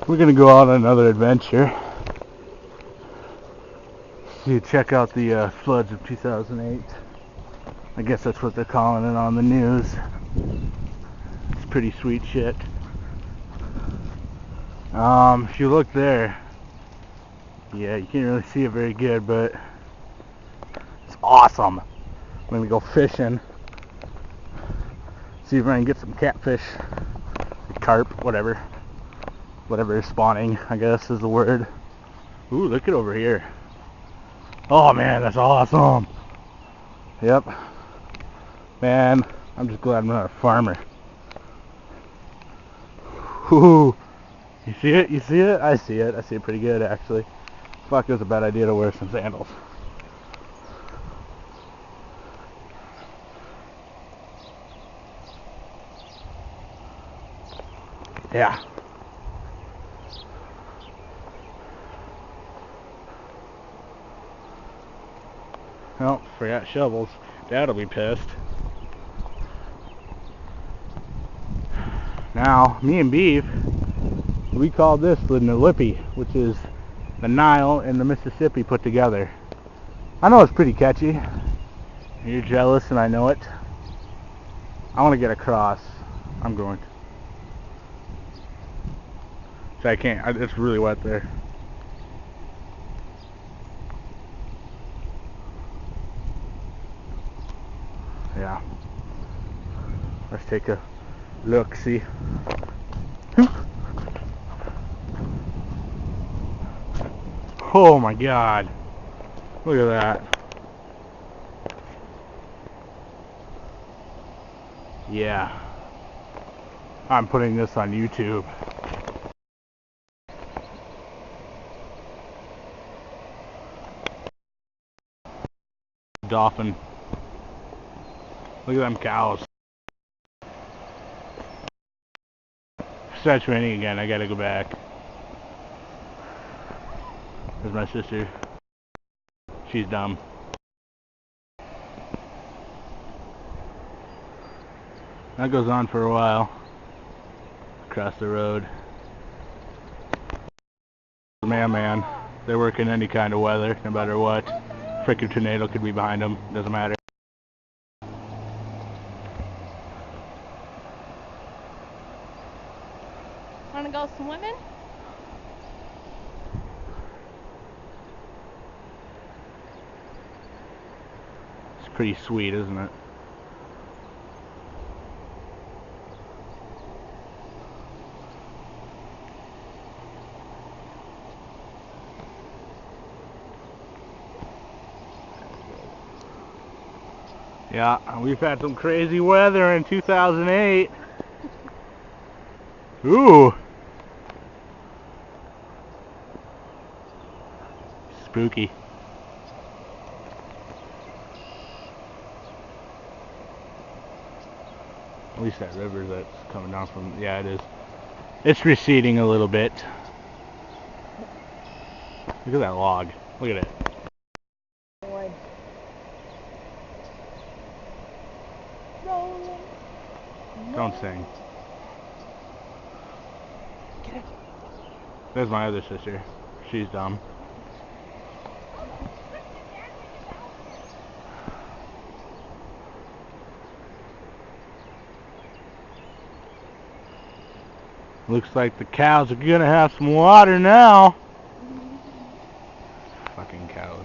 We're gonna go out on another adventure. You check out the floods of 2008. I guess that's what they're calling it on the news. It's pretty sweet shit. If you look there, yeah, you can't really see it very good, but it's awesome. I'm gonna go fishing. See if I can get some catfish, carp, whatever is spawning, I guess is the word. Ooh, look at over here. Oh man, that's awesome. Yep. Man, I'm just glad I'm not a farmer. Ooh. You see it? You see it? I see it. I see it pretty good, actually. Fuck, it was a bad idea to wear some sandals. Yeah. Oh, forgot shovels. Dad'll be pissed. Now, me and Beef, we call this the Nalippy, which is the Nile and the Mississippi put together. I know it's pretty catchy. You're jealous and I know it. I want to get across. I'm going to. So I can't. It's really wet there. Yeah. Let's take a look, see. Oh my god. Look at that. Yeah. I'm putting this on YouTube. Dolphin. Look at them cows. Starts raining again. I gotta go back. There's my sister. She's dumb. That goes on for a while. Across the road. Man. They work in any kind of weather, no matter what. Freaking tornado could be behind them. Doesn't matter. Wanna go swimming? It's pretty sweet, isn't it? Yeah, we've had some crazy weather in 2008. Ooh. Spooky. At least that river that's coming down from, yeah, it is. It's receding a little bit. Look at that log. Look at it. Don't sing. There's my other sister. She's dumb. Looks like the cows are gonna have some water now. Fucking cows.